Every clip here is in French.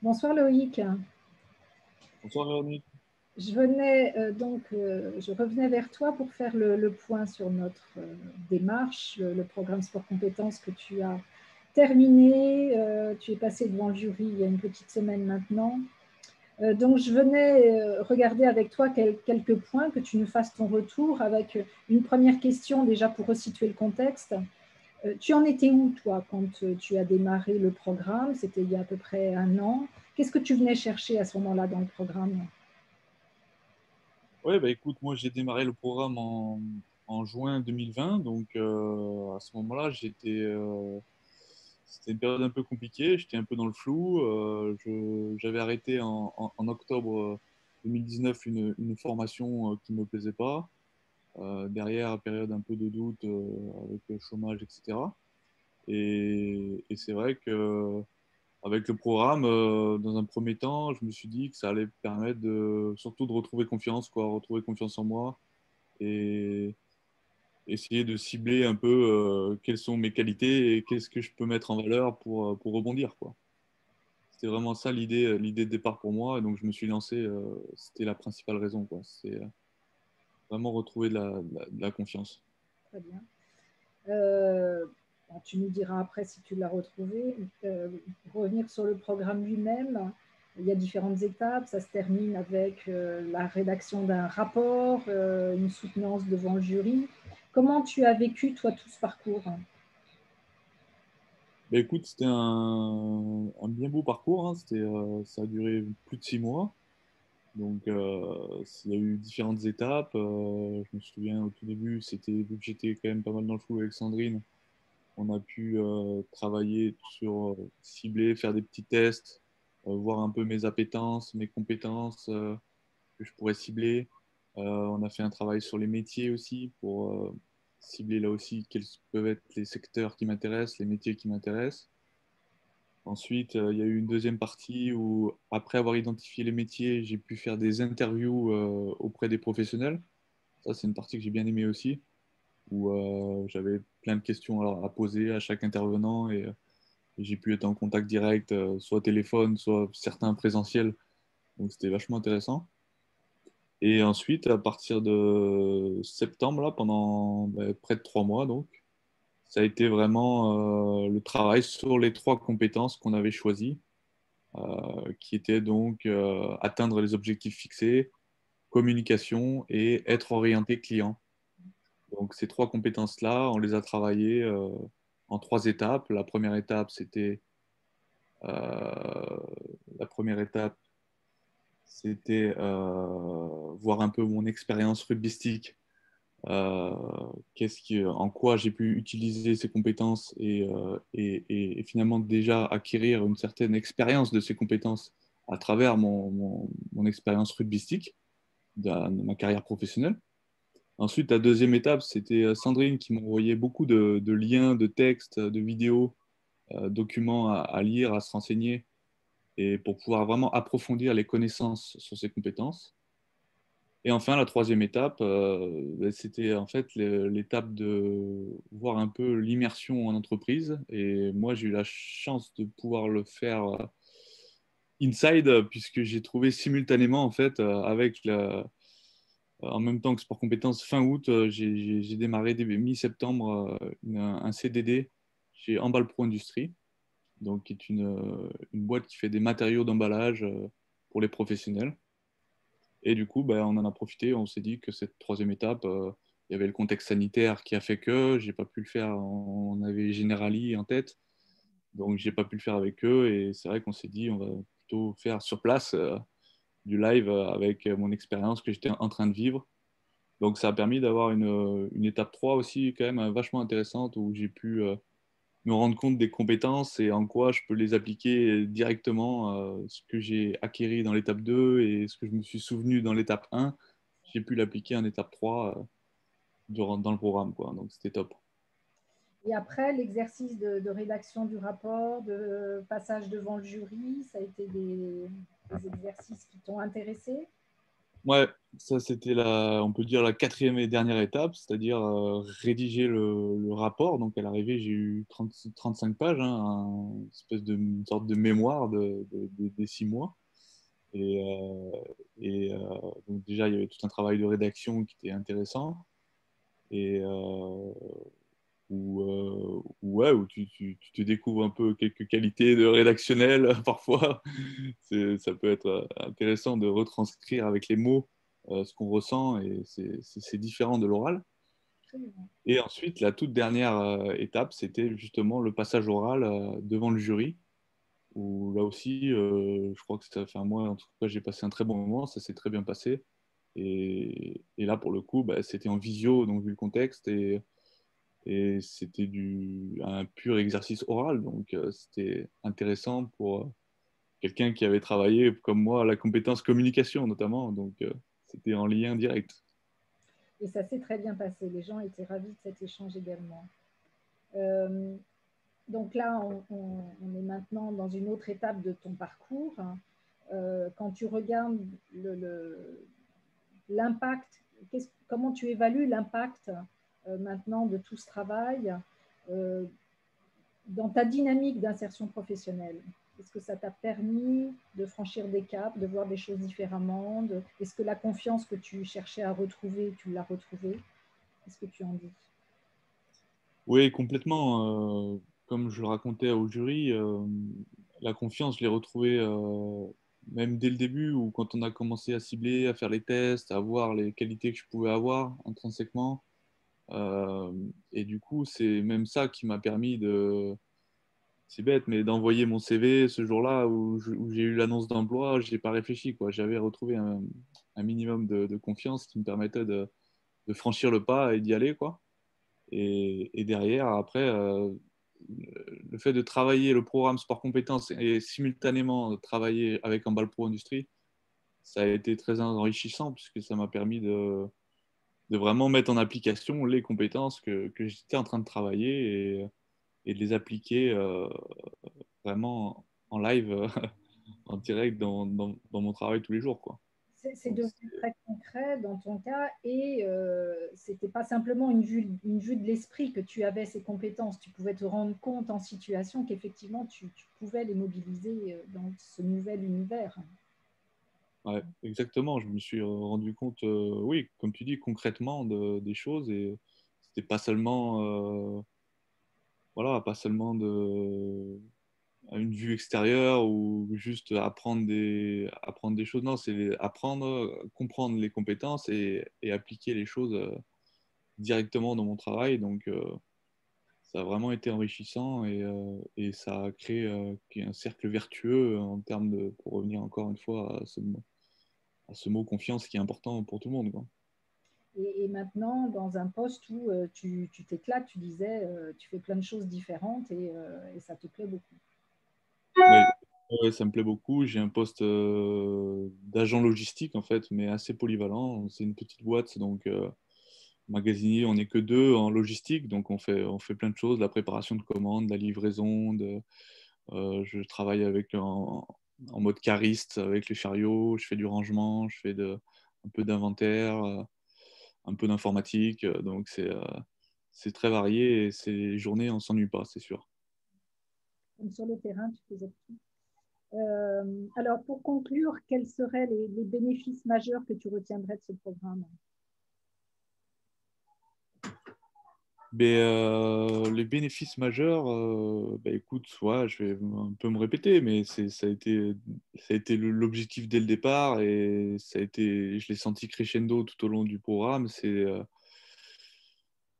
Bonsoir Loïc. Bonsoir Véronique. Je revenais vers toi pour faire le point sur notre démarche, le programme sport compétences que tu as terminé. Tu es passé devant le jury il y a une petite semaine maintenant. Donc je venais regarder avec toi quelques points, que tu nous fasses ton retour avec une première question déjà pour resituer le contexte. Tu en étais où, toi, quand tu as démarré le programme? C'était il y a à peu près un an. Qu'est-ce que tu venais chercher à ce moment-là dans le programme? Ouais, bah écoute, moi j'ai démarré le programme en juin 2020, donc à ce moment-là, c'était une période un peu compliquée, j'étais un peu dans le flou. J'avais arrêté en octobre 2019 une formation qui ne me plaisait pas. Derrière, période un peu de doute avec le chômage, etc. Et c'est vrai que avec le programme, dans un premier temps, je me suis dit que ça allait permettre surtout de retrouver confiance, quoi, retrouver confiance en moi et essayer de cibler un peu quelles sont mes qualités et qu'est-ce que je peux mettre en valeur pour rebondir, quoi. C'était vraiment ça l'idée de départ pour moi. Et donc, je me suis lancé, c'était la principale raison, quoi. C'est vraiment retrouver de la confiance. Très bien. Euh, bon, tu nous diras après si tu l'as retrouvé. Pour revenir sur le programme lui-même, il y a différentes étapes. Ça se termine avec la rédaction d'un rapport, une soutenance devant le jury. Comment tu as vécu, toi, tout ce parcours? Bah, écoute, c'était un bien beau parcours, hein. Ça a duré plus de 6 mois. Donc, il y a eu différentes étapes. Je me souviens au tout début, vu que j'étais quand même pas mal dans le flou avec Sandrine, on a pu travailler sur cibler, faire des petits tests, voir un peu mes appétences, mes compétences que je pourrais cibler. On a fait un travail sur les métiers aussi pour cibler là aussi quels peuvent être les secteurs qui m'intéressent, les métiers qui m'intéressent. Ensuite, il y a eu une deuxième partie où, après avoir identifié les métiers, j'ai pu faire des interviews auprès des professionnels. Ça, c'est une partie que j'ai bien aimée aussi, où j'avais plein de questions à poser à chaque intervenant et j'ai pu être en contact direct, soit téléphone, soit certains présentiels. Donc, c'était vachement intéressant. Et ensuite, à partir de septembre, là, pendant près de 3 mois, donc, ça a été vraiment le travail sur les trois compétences qu'on avait choisies qui était donc atteindre les objectifs fixés, communication et être orienté client. Donc ces trois compétences-là, on les a travaillées en 3 étapes. Euh, la première étape, c'était voir un peu mon expérience rugbystique, en quoi j'ai pu utiliser ces compétences et finalement déjà acquérir une certaine expérience de ces compétences à travers mon expérience rugbystique de ma carrière professionnelle. Ensuite, la deuxième étape, c'était Sandrine qui m'envoyait beaucoup de liens, de textes, de vidéos, documents à lire, à se renseigner, et pour pouvoir vraiment approfondir les connaissances sur ces compétences. Et enfin, la troisième étape, c'était en fait l'étape de voir un peu l'immersion en entreprise. Et moi, j'ai eu la chance de pouvoir le faire inside, puisque j'ai trouvé simultanément, en fait, en même temps que Sport Compétences, fin août, j'ai démarré début mi-septembre un CDD chez Emball Pro Industrie, donc qui est une boîte qui fait des matériaux d'emballage pour les professionnels. Et du coup, on en a profité. On s'est dit que cette troisième étape, il y avait le contexte sanitaire qui a fait que j'ai pas pu le faire. On avait Generali en tête, donc j'ai pas pu le faire avec eux. Et c'est vrai qu'on s'est dit, on va plutôt faire sur place du live avec mon expérience que j'étais en train de vivre. Donc ça a permis d'avoir une étape 3 aussi quand même vachement intéressante où j'ai pu me rendre compte des compétences et en quoi je peux les appliquer directement, ce que j'ai acquis dans l'étape 2 et ce que je me suis souvenu dans l'étape 1, j'ai pu l'appliquer en étape 3 dans le programme, quoi. Donc c'était top. Et après, l'exercice de rédaction du rapport, de passage devant le jury, ça a été des exercices qui t'ont intéressé? Ouais, ça c'était on peut dire la quatrième et dernière étape, c'est-à-dire rédiger le rapport. Donc à l'arrivée, j'ai eu 35 pages, hein, une espèce de une sorte de mémoire des 6 mois. Et, euh, donc déjà, il y avait tout un travail de rédaction qui était intéressant. Et ouais, où tu te découvres un peu quelques qualités de rédactionnel parfois. Ça peut être intéressant de retranscrire avec les mots ce qu'on ressent et c'est différent de l'oral. Absolument. Et ensuite, la toute dernière étape, c'était justement le passage oral devant le jury, où là aussi, je crois que ça fait un mois, en tout cas, j'ai passé un très bon moment, ça s'est très bien passé. Et là, pour le coup, bah, c'était en visio, donc vu le contexte, et c'était un pur exercice oral, donc c'était intéressant pour quelqu'un qui avait travaillé, comme moi, la compétence communication notamment, donc c'était en lien direct. Et ça s'est très bien passé. Les gens étaient ravis de cet échange également. Euh, donc là, on est maintenant dans une autre étape de ton parcours. Quand tu regardes l'impact, comment tu évalues l'impact maintenant de tout ce travail euh, dans ta dynamique d'insertion professionnelle? Est-ce que ça t'a permis de franchir des caps, de voir des choses différemment? Est-ce que la confiance que tu cherchais à retrouver, tu l'as retrouvée? Qu'est-ce que tu en dis? Oui, complètement. Comme je le racontais au jury, la confiance, je l'ai retrouvée même dès le début, ou quand on a commencé à cibler, à faire les tests, à voir les qualités que je pouvais avoir intrinsèquement. Euh, et du coup, c'est même ça qui m'a permis c'est bête, mais d'envoyer mon CV ce jour-là où j'ai eu l'annonce d'emploi, je n'ai pas réfléchi, quoi. J'avais retrouvé un minimum de confiance qui me permettait de franchir le pas et d'y aller, quoi. Et derrière, après, le fait de travailler le programme sport compétences et simultanément travailler avec un Pro Industrie, ça a été très enrichissant puisque ça m'a permis de vraiment mettre en application les compétences que j'étais en train de travailler et de les appliquer vraiment en live, en direct dans mon travail tous les jours, quoi. C'est Donc, devenu très concret dans ton cas et c'était pas simplement une vue de l'esprit que tu avais ces compétences. Tu pouvais te rendre compte en situation qu'effectivement tu pouvais les mobiliser dans ce nouvel univers. ouais, exactement. Je me suis rendu compte, oui, comme tu dis, concrètement des choses et c'était pas seulement, voilà, pas seulement à une vue extérieure ou juste apprendre des choses. Non, c'est apprendre, comprendre les compétences et appliquer les choses directement dans mon travail. Donc, ça a vraiment été enrichissant et ça a créé un cercle vertueux en termes pour revenir encore une fois à ce mot confiance qui est important pour tout le monde, quoi. Et maintenant, dans un poste où tu t'éclates, tu disais, tu fais plein de choses différentes et ça te plaît beaucoup. Ouais, ouais, ça me plaît beaucoup. J'ai un poste d'agent logistique en fait, mais assez polyvalent. C'est une petite boîte, donc magasinier, on n'est que deux en logistique, donc on fait plein de choses, la préparation de commandes, la livraison, je travaille en mode cariste avec les chariots, je fais du rangement, un peu d'inventaire, un peu d'informatique, donc c'est très varié et ces journées, on s'ennuie pas, c'est sûr. Donc sur le terrain, tu faisais tout. Alors, pour conclure, quels seraient les bénéfices majeurs que tu retiendrais de ce programme? Mais les bénéfices majeurs, bah, écoute, ouais, je vais un peu me répéter, mais ça a été l'objectif dès le départ et je l'ai senti crescendo tout au long du programme. C'est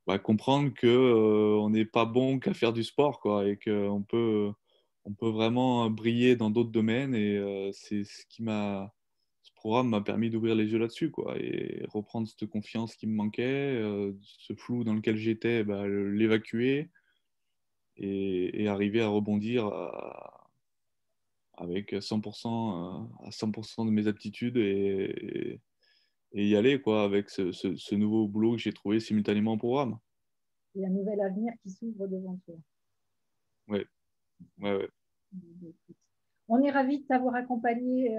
bah, comprendre que on n'est pas bon qu'à faire du sport, quoi, et on peut vraiment briller dans d'autres domaines. Et c'est ce programme m'a permis d'ouvrir les yeux là-dessus, quoi, et reprendre cette confiance qui me manquait, ce flou dans lequel j'étais, bah, l'évacuer et arriver à rebondir avec 100%, à 100% de mes aptitudes et y aller, quoi, avec ce nouveau boulot que j'ai trouvé simultanément au programme. Il y a un nouvel avenir qui s'ouvre devant toi. Ouais, ouais, ouais. On est ravis de t'avoir accompagné,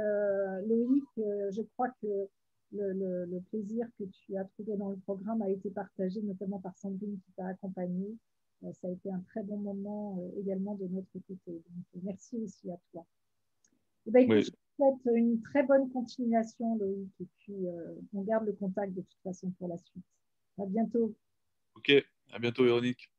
Loïc. Je crois que le plaisir que tu as trouvé dans le programme a été partagé, notamment par Sandrine qui t'a accompagnée. Ça a été un très bon moment également de notre côté. Donc, merci aussi à toi. Eh ben, écoute, Oui. je te souhaite une très bonne continuation, Loïc, et puis on garde le contact de toute façon pour la suite. À bientôt. Ok, à bientôt, Véronique.